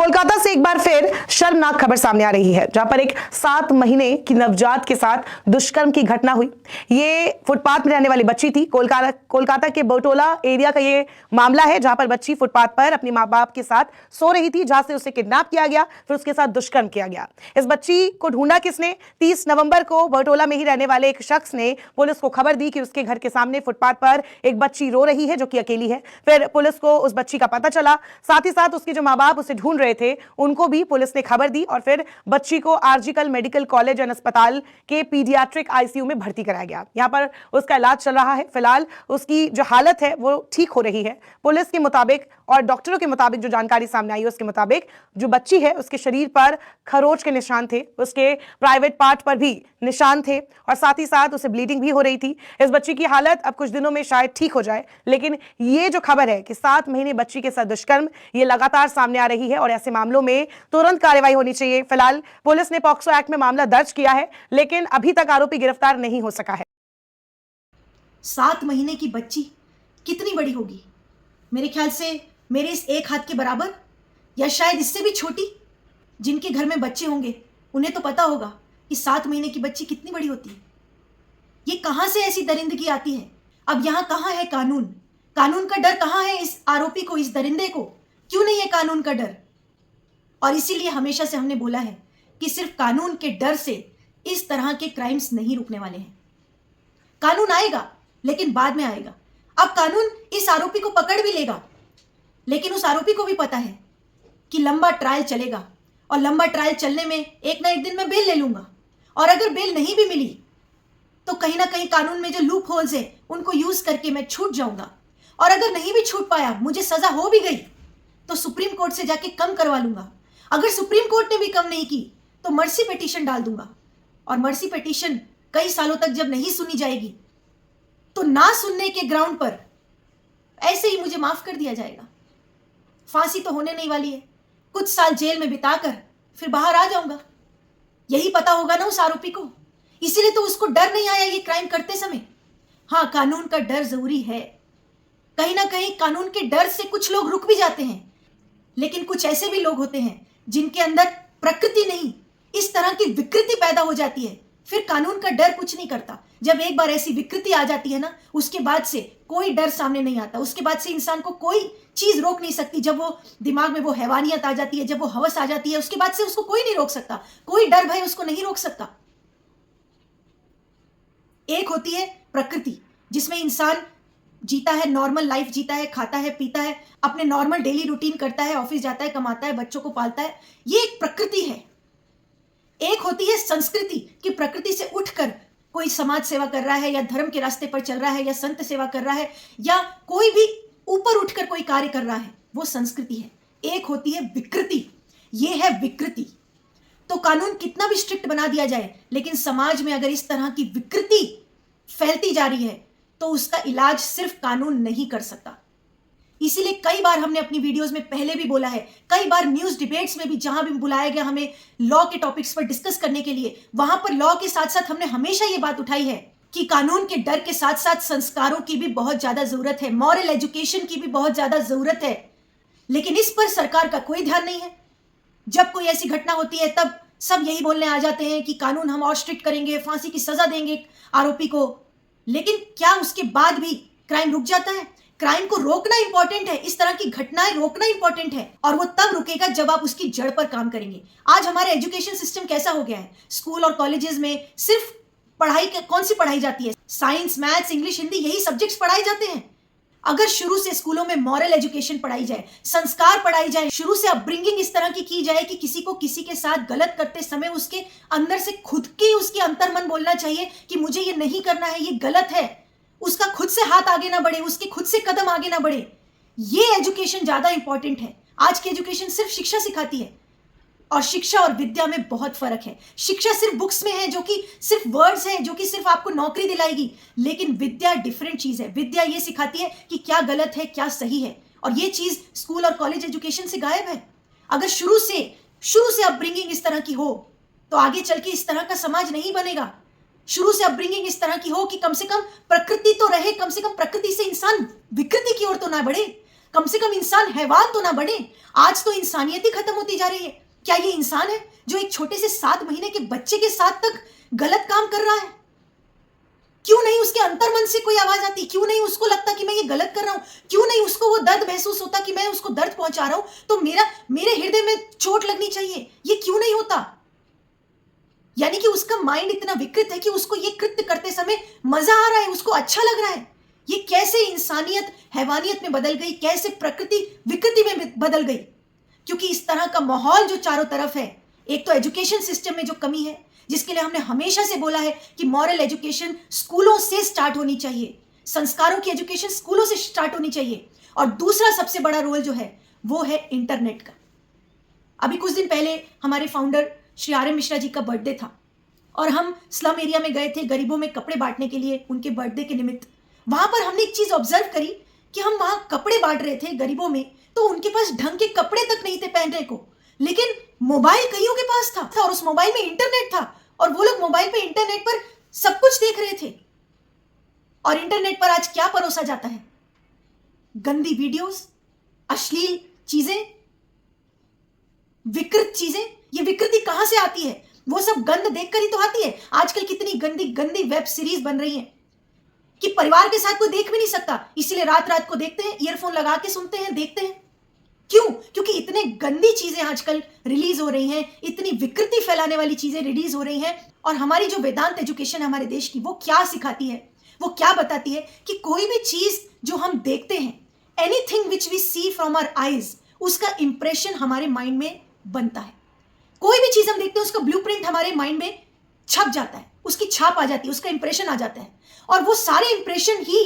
कोलकाता से एक बार फिर शर्मनाक खबर सामने आ रही है, जहां पर एक 7 महीने की नवजात के साथ दुष्कर्म की घटना हुई। ये फुटपाथ में रहने वाली बच्ची थी। कोलकाता के बटोला एरिया का ये मामला है, जहां पर बच्ची फुटपाथ पर अपने मां बाप के साथ सो रही थी, जहां से उसे किडनैप किया गया, फिर उसके साथ दुष्कर्म किया गया। इस बच्ची को ढूंढा किसने? 30 नवंबर को बटोला में ही रहने वाले एक शख्स ने पुलिस को खबर दी कि उसके घर के सामने फुटपाथ पर एक बच्ची रो रही है, जो कि अकेली है। फिर पुलिस को उस बच्ची का पता चला, साथ ही साथ उसके जो मां बाप उसे ढूंढ रहे थे उनको भी पुलिस ने खबर दी और फिर बच्ची को आरजीकल मेडिकल कॉलेज एंड अस्पताल के पीडियाट्रिक आईसीयू में भर्ती कराया गया। यहां पर उसका इलाज चल रहा है। फिलहाल उसकी जो हालत है वो ठीक हो रही है। पुलिस के मुताबिक और डॉक्टरों के मुताबिक जो जानकारी सामने आई है उसके मुताबिक जो बच्ची है उसके शरीर पर खरोच के निशान थे, उसके प्राइवेट पार्ट पर भी निशान थे और साथ ही साथ उसे ब्लीडिंग भी हो रही थी। इस बच्ची की हालत अब कुछ दिनों में शायद ठीक हो जाए, लेकिन ये जो खबर है कि 7 महीने बच्ची के साथ दुष्कर्म, ये लगातार सामने आ रही है और ऐसे मामलों में तुरंत कार्रवाई होनी चाहिए। फिलहाल पुलिस ने पॉक्सो एक्ट में मामला दर्ज किया है, लेकिन अभी तक आरोपी गिरफ्तार नहीं हो सका है। 7 महीने की बच्ची कितनी बड़ी होगी? मेरे ख्याल से मेरे इस एक हाथ के बराबर या शायद इससे भी छोटी। जिनके घर में बच्चे होंगे उन्हें तो पता होगा कि 7 महीने की बच्ची कितनी बड़ी होती है। ये कहां से ऐसी दरिंदगी आती है? अब यहां कहां है कानून? कानून का डर कहां है इस आरोपी को, इस दरिंदे को? क्यों नहीं है कानून का डर? और इसीलिए हमेशा से हमने बोला है कि सिर्फ कानून के डर से इस तरह के क्राइम्स नहीं रुकने वाले हैं। कानून आएगा, लेकिन बाद में आएगा। अब कानून इस आरोपी को पकड़ भी लेगा, लेकिन उस आरोपी को भी पता है कि लंबा ट्रायल चलेगा और लंबा ट्रायल चलने में एक ना एक दिन मैं बेल ले लूंगा। और अगर बेल नहीं भी मिली तो कहीं ना कहीं कानून में जो लूप होल्स है उनको यूज करके मैं छूट जाऊंगा। और अगर नहीं भी छूट पाया, मुझे सजा हो भी गई, तो सुप्रीम कोर्ट से जाके कम करवा लूंगा। अगर सुप्रीम कोर्ट ने भी कम नहीं की तो मर्सी पिटीशन डाल दूंगा। और मर्सी पिटीशन कई सालों तक जब नहीं सुनी जाएगी तो ना सुनने के ग्राउंड पर ऐसे ही मुझे माफ कर दिया जाएगा। फांसी तो होने नहीं वाली है, कुछ साल जेल में बिताकर फिर बाहर आ जाऊंगा। यही पता होगा ना उस आरोपी को, इसीलिए तो उसको डर नहीं आया ये क्राइम करते समय। हाँ, कानून का डर जरूरी है। कहीं ना कहीं कानून के डर से कुछ लोग रुक भी जाते हैं, लेकिन कुछ ऐसे भी लोग होते हैं जिनके अंदर प्रकृति नहीं, इस तरह की विकृति पैदा हो जाती है। फिर कानून का डर कुछ नहीं करता। जब एक बार ऐसी विकृति आ जाती है ना, उसके बाद से कोई डर सामने नहीं आता। उसके बाद से इंसान को कोई चीज रोक नहीं सकती। जब वो दिमाग में वो हैवानियत आ जाती है, जब वो हवस आ जाती है, उसके बाद से उसको कोई नहीं रोक सकता। कोई डर भय उसको नहीं रोक सकता। एक होती है प्रकृति, जिसमें इंसान जीता है, नॉर्मल लाइफ जीता है, खाता है, पीता है, अपने नॉर्मल डेली रूटीन करता है, ऑफिस जाता है, कमाता है, बच्चों को पालता है। ये एक प्रकृति है। एक होती है संस्कृति, कि प्रकृति से उठकर कोई समाज सेवा कर रहा है या धर्म के रास्ते पर चल रहा है या संत सेवा कर रहा है या कोई भी ऊपर उठकर कोई कार्य कर रहा है, वो संस्कृति है। एक होती है विकृति, ये है विकृति। तो कानून कितना भी स्ट्रिक्ट बना दिया जाए, लेकिन समाज में अगर इस तरह की विकृति फैलती जा रही है तो उसका इलाज सिर्फ कानून नहीं कर सकता। इसीलिए कई बार हमने अपनी वीडियोस में पहले भी बोला है, कई बार न्यूज डिबेट्स में भी, जहां भी बुलाया गया हमें लॉ के टॉपिक्स पर डिस्कस करने के लिए, वहां पर लॉ के साथ साथ हमने हमेशा ये बात उठाई है कि कानून के डर के साथ साथ संस्कारों की भी बहुत ज्यादा जरूरत है, मॉरल एजुकेशन की भी बहुत ज्यादा जरूरत है। लेकिन इस पर सरकार का कोई ध्यान नहीं है। जब कोई ऐसी घटना होती है तब सब यही बोलने आ जाते हैं कि कानून हम और स्ट्रिक्ट करेंगे, फांसी की सजा देंगे आरोपी को। लेकिन क्या उसके बाद भी क्राइम रुक जाता है? क्राइम को रोकना इंपॉर्टेंट है, इस तरह की घटनाएं रोकना इंपॉर्टेंट है, और वो तब रुकेगा जब आप उसकी जड़ पर काम करेंगे। आज हमारा एजुकेशन सिस्टम कैसा हो गया है? स्कूल और कॉलेजेस में सिर्फ पढ़ाई, कौन सी पढ़ाई जाती है? साइंस, मैथ्स, इंग्लिश, हिंदी, यही सब्जेक्ट्स पढ़ाए जाते हैं। अगर शुरू से स्कूलों में मॉरल एजुकेशन पढ़ाई जाए, संस्कार पढ़ाई जाए, शुरू से अपब्रिंगिंग इस तरह की जाए कि किसी को किसी के साथ गलत करते समय उसके अंदर से खुद की, उसके अंतर्मन बोलना चाहिए कि मुझे ये नहीं करना है, ये गलत है, उसका खुद से हाथ आगे ना बढ़े, उसके खुद से कदम आगे ना बढ़े, ये एजुकेशन ज्यादा इंपॉर्टेंट है। आज की एजुकेशन सिर्फ शिक्षा सिखाती है, और शिक्षा और विद्या में बहुत फर्क है। शिक्षा सिर्फ बुक्स में है, जो कि सिर्फ वर्ड्स है, जो कि सिर्फ आपको नौकरी दिलाएगी, लेकिन विद्या डिफरेंट चीज है। विद्या ये सिखाती है कि क्या गलत है, क्या सही है, और ये चीज स्कूल और कॉलेज एजुकेशन से गायब है। अगर शुरू से अपब्रिंगिंग इस तरह की हो तो आगे चल के इस तरह का समाज नहीं बनेगा। शुरू से अपब्रिंगिंग इस तरह की हो कि कम से कम प्रकृति तो रहे, कम से कम प्रकृति से इंसान विकृति की ओर तो ना बढ़े। कम से कम इंसान हैवान तो ना बने। आज तो इंसानियत ही खत्म होती जा रही है। क्या ये इंसान है जो एक छोटे से 7 महीने के बच्चे के साथ तक गलत काम कर रहा है? क्यों नहीं उसके अंतर्मन से कोई आवाज आती? क्यों नहीं उसको लगता कि मैं ये गलत कर रहा हूं? क्यों नहीं उसको वो दर्द महसूस होता कि मैं उसको दर्द पहुंचा रहा हूं तो मेरे हृदय में चोट लगनी चाहिए? ये क्यों नहीं होता? यानी कि उसका माइंड इतना विकृत है कि उसको ये कृत्य करते समय मजा आ रहा है, उसको अच्छा लग रहा है। ये कैसे इंसानियत हैवानियत में बदल गई, कैसे प्रकृति विकृति में बदल गई? क्योंकि इस तरह का माहौल जो चारों तरफ है, एक तो एजुकेशन सिस्टम में जो कमी है, जिसके लिए हमने हमेशा से बोला है कि मॉरल एजुकेशन स्कूलों से स्टार्ट होनी चाहिए, संस्कारों की एजुकेशन स्कूलों से स्टार्ट होनी चाहिए। और दूसरा सबसे बड़ा रोल जो है वो है इंटरनेट का। अभी कुछ दिन पहले हमारे founder Shri R M Mishra ji का बर्थडे था और हम स्लम एरिया में गए थे गरीबों में कपड़े बांटने के लिए उनके बर्थडे के निमित्त। वहां पर हमने एक चीज ऑब्जर्व करी कि हम वहां कपड़े बांट रहे थे गरीबों में, तो उनके पास ढंग के कपड़े तक नहीं थे पहनने को, लेकिन मोबाइल कईयों के पास था और उस मोबाइल में इंटरनेट था और वो लोग मोबाइल पे इंटरनेट पर सब कुछ देख रहे थे। और इंटरनेट पर आज क्या परोसा जाता है? गंदी वीडियोस, अश्लील चीजें, विकृत चीजें। ये विकृति कहां से आती है? वो सब गंद देखकर ही तो आती है। आजकल कितनी गंदी गंदी वेब सीरीज बन रही हैं कि परिवार के साथ कोई देख भी नहीं सकता, इसीलिए रात रात को देखते हैं, ईयरफोन लगा के सुनते हैं, देखते हैं। क्यों? क्योंकि इतने गंदी चीजें आजकल रिलीज हो रही हैं, इतनी विकृति फैलाने वाली चीजें रिलीज हो रही हैं। और हमारी जो वेदांत एजुकेशन है हमारे देश की, वो क्या सिखाती है, वो क्या बताती है कि कोई भी चीज जो हम देखते हैं, anything which we see from our eyes, उसका इंप्रेशन हमारे माइंड में बनता है। कोई भी चीज हम देखते हैं उसका ब्लूप्रिंट हमारे माइंड में छप जाता है, उसकी छाप आ जाती है, उसका इंप्रेशन आ जाता है और वो सारे इंप्रेशन ही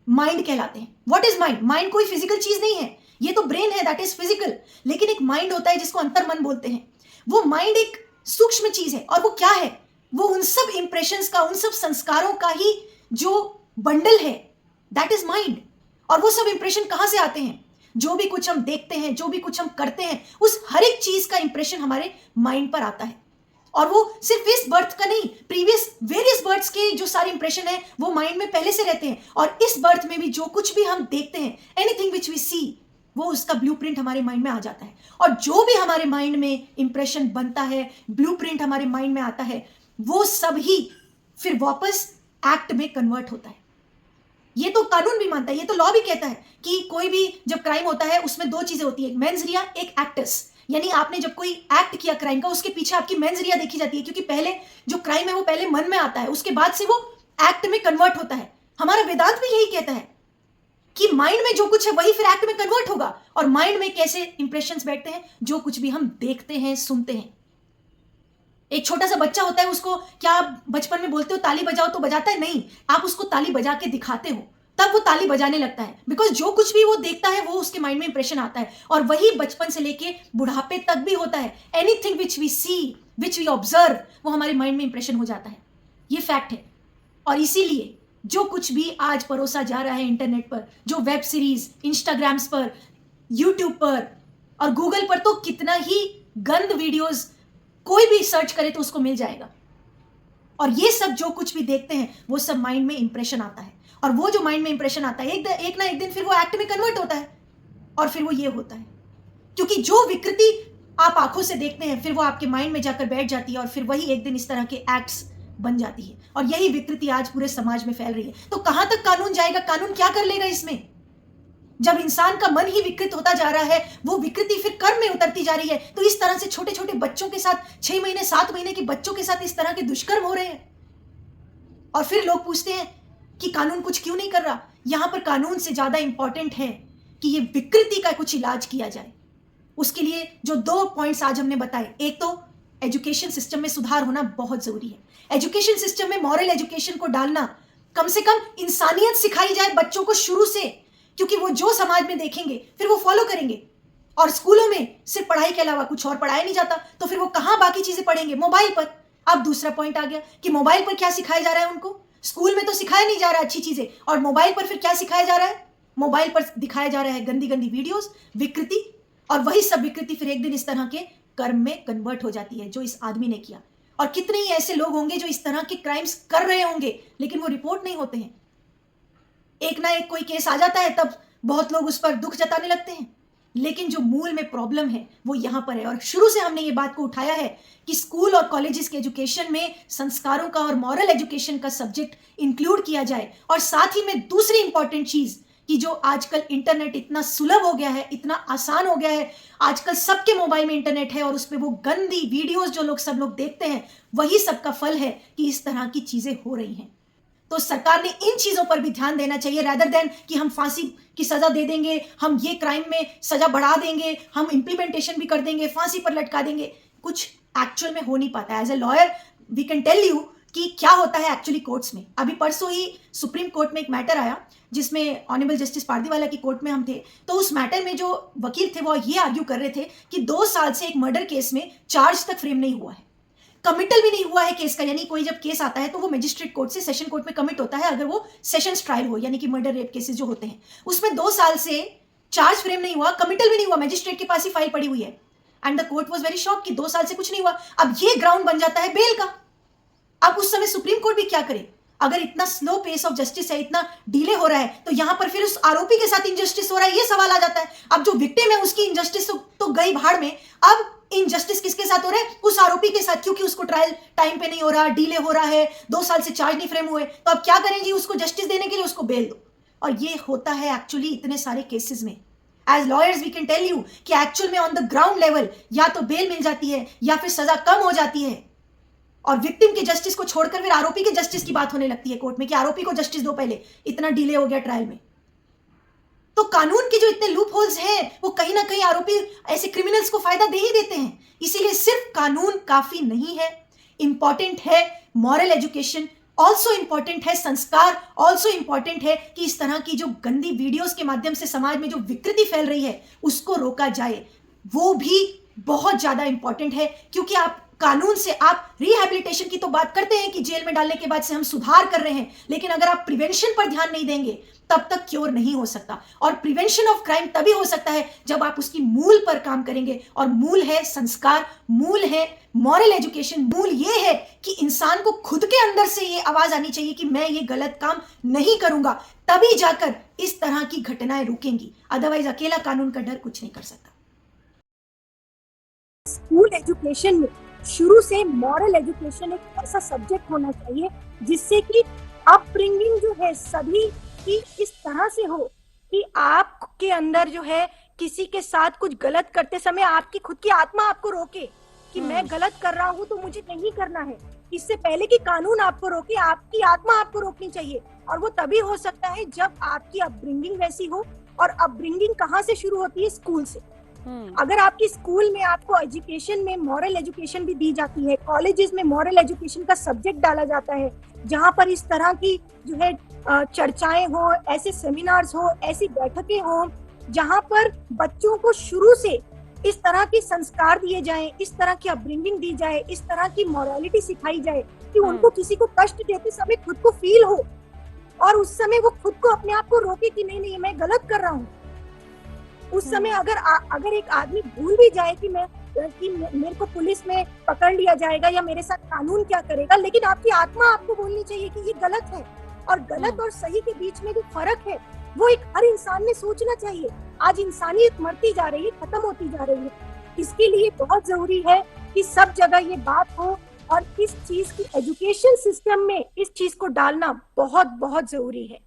माइंड कहलाते हैं। What is mind? माइंड कोई फिजिकल चीज नहीं है, ये तो ब्रेन है, दैट इज फिजिकल। लेकिन एक माइंड होता है जिसको अंतर्मन बोलते हैं। वो माइंड एक सूक्ष्म चीज है और वो क्या है? वो उन सब इंप्रेशंस का, उन सब संस्कारों का ही जो बंडल है, दैट इज माइंड। और वो सब इंप्रेशन कहां से आते हैं? जो भी कुछ हम देखते हैं, जो भी कुछ हम करते हैं, उस हर एक चीज का इंप्रेशन हमारे माइंड पर आता है। और वो सिर्फ इस बर्थ का नहीं, प्रीवियस वेरियस बर्थ्स के जो सारे इंप्रेशन है वो माइंड में पहले से रहते हैं। और इस बर्थ में भी जो कुछ भी हम देखते हैं, एनीथिंग विच वी सी, वो उसका ब्लूप्रिंट हमारे माइंड में आ जाता है। और जो भी हमारे माइंड में इंप्रेशन बनता है, ब्लूप्रिंट हमारे माइंड में आता है, वो सब ही फिर वापस एक्ट में कन्वर्ट होता है। ये तो कानून भी मानता है, ये तो लॉ भी कहता है कि कोई भी जब क्राइम होता है उसमें 2 चीजें होती है, एक मेंस रिया, एक एक्टस। यानी आपने जब कोई एक्ट किया क्राइम का, उसके पीछे आपकी मेंस रिया देखी जाती है, क्योंकि पहले जो क्राइम है वो पहले मन में आता है, उसके बाद से वो एक्ट में कन्वर्ट होता है। हमारा वेदांत भी यही कहता है कि माइंड में जो कुछ है वही फिर एक्ट में कन्वर्ट होगा। और माइंड में कैसे इंप्रेशंस बैठते हैं? जो कुछ भी हम देखते हैं, सुनते हैं। एक छोटा सा बच्चा होता है, उसको क्या आप बचपन में बोलते हो ताली बजाओ तो बजाता है? नहीं, आप उसको ताली बजा के दिखाते हो तब वो ताली बजाने लगता है। बिकॉज जो कुछ भी वो देखता है वो उसके माइंड में इंप्रेशन आता है। और वही बचपन से लेके बुढ़ापे तक भी होता है। Anything which we see, which we observe, वो हमारे माइंड में इंप्रेशन हो जाता है। ये फैक्ट है। और इसीलिए जो कुछ भी आज परोसा जा रहा है इंटरनेट पर, जो वेब सीरीज, इंस्टाग्राम्स पर, यूट्यूब पर और गूगल पर, तो कितना ही गंद वीडियोस कोई भी सर्च करे तो उसको मिल जाएगा। और ये सब जो कुछ भी देखते हैं वो सब माइंड में इंप्रेशन आता है। और वो जो माइंड में इंप्रेशन आता है एक ना एक दिन फिर वो एक्ट में कन्वर्ट होता है। और फिर वो ये होता है, क्योंकि जो विकृति आप आंखों से देखते हैं फिर वो आपके माइंड में जाकर बैठ जाती है और फिर वही एक दिन इस तरह के एक्ट्स बन जाती है। और यही विकृति आज पूरे समाज में फैल रही है। तो कहां तक कानून जाएगा? कानून क्या कर लेगा इसमें? जब इंसान का मन ही विकृत होता जा रहा है, वो विकृति फिर कर्म में उतरती जा रही है। तो इस तरह से छोटे छोटे बच्चों के साथ, 6 महीने 7 महीने के बच्चों के साथ इस तरह के दुष्कर्म हो रहे हैं। और फिर लोग पूछते हैं कि कानून कुछ क्यों नहीं कर रहा? यहां पर कानून से ज्यादा इंपॉर्टेंट है कि ये विकृति का कुछ इलाज किया जाए। उसके लिए जो 2 पॉइंट्स आज हमने बताए, एक तो एजुकेशन सिस्टम में सुधार होना बहुत जरूरी है। एजुकेशन सिस्टम में मॉरल एजुकेशन को डालना, कम से कम इंसानियत सिखाई जाए बच्चों को शुरू से, क्योंकि वो जो समाज में देखेंगे फिर वो फॉलो करेंगे। और स्कूलों में सिर्फ पढ़ाई के अलावा कुछ और पढ़ाया नहीं जाता, तो फिर वो कहां बाकी चीजें पढ़ेंगे? मोबाइल पर। अब दूसरा पॉइंट आ गया कि मोबाइल पर क्या सिखाया जा रहा है उनको? स्कूल में तो सिखाया नहीं जा रहा अच्छी चीजें, और मोबाइल पर फिर क्या सिखाया जा रहा है? मोबाइल पर दिखाया जा रहा है गंदी गंदी वीडियोस, विकृति। और वही सब विकृति फिर एक दिन इस तरह के कर्म में कन्वर्ट हो जाती है जो इस आदमी ने किया। और कितने ही ऐसे लोग होंगे जो इस तरह के क्राइम्स कर रहे होंगे लेकिन वो रिपोर्ट नहीं होते हैं। एक ना एक कोई केस आ जाता है, तब बहुत लोग उस पर दुख जताने लगते हैं, लेकिन जो मूल में प्रॉब्लम है वो यहाँ पर है। और शुरू से हमने ये बात को उठाया है कि स्कूल और कॉलेजेस के एजुकेशन में संस्कारों का और मॉरल एजुकेशन का सब्जेक्ट इंक्लूड किया जाए। और साथ ही में दूसरी इंपॉर्टेंट चीज कि जो आजकल इंटरनेट इतना सुलभ हो गया है, इतना आसान हो गया है, आजकल सबके मोबाइल में इंटरनेट है और उसपे वो गंदी वीडियोस जो लोग सब लोग देखते हैं, वही सबका फल है कि इस तरह की चीजें हो रही हैं। तो सरकार ने इन चीजों पर भी ध्यान देना चाहिए, रादर देन कि हम फांसी की सजा दे देंगे, हम ये क्राइम में सजा बढ़ा देंगे, हम इंप्लीमेंटेशन भी कर देंगे, फांसी पर लटका देंगे। कुछ एक्चुअल में हो नहीं पाता है। As a lawyer we can tell you कि क्या होता है एक्चुअली कोर्ट्स में। अभी परसों ही सुप्रीम कोर्ट में एक मैटर आया जिसमें ऑनरेबल जस्टिस पारदीवाला की कोर्ट में हम थे। तो उस मैटर में जो वकील थे वो ये आर्ग्यू कर रहे थे कि 2 साल से एक मर्डर केस में चार्ज तक फ्रेम नहीं हुआ है, कमिटल भी नहीं हुआ है केस का। यानी कोई जब केस आता है तो वो मजिस्ट्रेट कोर्ट से सेशन कोर्ट में कमिट होता है अगर वो सेशंस ट्रायल हो, यानी कि मर्डर रेप केसेस जो होते हैं उसमें 2 साल से चार्ज फ्रेम नहीं हुआ, कमिटल भी नहीं हुआ, मजिस्ट्रेट के पास ही फाइल पड़ी हुई है। And the court was very shock कि 2 साल से कुछ नहीं हुआ। अब ये ग्राउंड बन जाता है बेल का। अब उस समय सुप्रीम कोर्ट भी क्या करे? अगर इतना स्लो पेस ऑफ जस्टिस है, इतना डिले हो रहा है, तो यहां पर फिर उस आरोपी के साथ इनजस्टिस हो रहा है, ये सवाल आ जाता है। अब जो विक्टिम है उसकी इनजस्टिस तो गई भाड़ में, अब इनजस्टिस किसके साथ हो रहा है? उस आरोपी के साथ, क्योंकि उसको ट्रायल टाइम पे नहीं हो रहा, डिले हो रहा है, 2 साल से चार्ज नहीं फ्रेम हुए। तो अब क्या करें जी? उसको जस्टिस देने के लिए उसको बेल दो। और ये होता है एक्चुअली इतने सारे केसेस में। As lawyers we can tell you कि एक्चुअल में ऑन द ग्राउंड लेवल या तो बेल मिल जाती है या फिर सजा कम हो जाती है, और विक्टिम के जस्टिस को छोड़कर फिर आरोपी के जस्टिस की बात होने लगती है कोर्ट में कि आरोपी को जस्टिस दो, पहले इतना डिले हो गया ट्रायल में। तो कानून के जो इतने लूप होल्स हैं वो कहीं ना कहीं आरोपी ऐसे क्रिमिनल्स को फायदा दे ही देते हैं। इसीलिए सिर्फ कानून काफी नहीं है, इंपॉर्टेंट है मॉरल एजुकेशन, ऑल्सो इंपॉर्टेंट है संस्कार, ऑल्सो इंपॉर्टेंट है कि इस तरह की जो गंदी वीडियोस के माध्यम से समाज में जो विकृति फैल रही है उसको रोका जाए। वो भी बहुत ज्यादा इंपॉर्टेंट है, क्योंकि आप कानून से आप रिहैबिलिटेशन की तो बात करते हैं कि जेल में डालने के बाद से हम सुधार कर रहे हैं, लेकिन अगर आप प्रिवेंशन पर ध्यान नहीं देंगे तब तक क्योर नहीं हो सकता। और प्रिवेंशन ऑफ क्राइम तभी हो सकता है जब आप उसकी मूल पर काम करेंगे, और मूल है संस्कार, मूल है मॉरल एजुकेशन, मूल ये है कि इंसान को खुद के अंदर से ये आवाज आनी चाहिए कि मैं ये गलत काम नहीं करूंगा, तभी जाकर इस तरह की घटनाएं रुकेंगी। अदरवाइज अकेला कानून का डर कुछ नहीं कर सकता। स्कूल एजुकेशन में शुरू से मॉरल एजुकेशन एक ऐसा सब्जेक्ट होना चाहिए जिससे कि अपब्रिंगिंग जो है सभी की इस तरह से हो कि आपके अंदर जो है किसी के साथ कुछ गलत करते समय आपकी खुद की आत्मा आपको रोके कि मैं गलत कर रहा हूँ तो मुझे नहीं करना है। इससे पहले कि कानून आपको रोके, आपकी आत्मा आपको रोकनी चाहिए। और वो तभी हो सकता है जब आपकी अपब्रिंगिंग वैसी हो। और अपब्रिंगिंग कहाँ से शुरू होती है? स्कूल से। अगर आपकी स्कूल में आपको एजुकेशन में मॉरल एजुकेशन भी दी जाती है, कॉलेजेस में मॉरल एजुकेशन का सब्जेक्ट डाला जाता है, जहाँ पर इस तरह की जो है चर्चाएं हो, ऐसे सेमिनार्स हो, ऐसी बैठकें हो, जहाँ पर बच्चों को शुरू से इस तरह के संस्कार दिए जाएं, इस तरह की अपब्रिंगिंग दी जाए, इस तरह की मॉरलिटी सिखाई जाए कि उनको किसी को कष्ट देते समय खुद को फील हो और उस समय वो खुद को अपने आप को रोके कि नहीं मैं गलत कर रहा हूँ। उस समय अगर एक आदमी भूल भी जाए कि मेरे को पुलिस में पकड़ लिया जाएगा या मेरे साथ कानून क्या करेगा, लेकिन आपकी आत्मा आपको बोलनी चाहिए कि ये गलत है। और गलत और सही के बीच में जो फर्क है वो एक हर इंसान ने सोचना चाहिए। आज इंसानियत मरती जा रही है, खत्म होती जा रही है। इसके लिए बहुत जरूरी है कि सब जगह ये बात हो और इस चीज की एजुकेशन सिस्टम में इस चीज को डालना बहुत बहुत जरूरी है।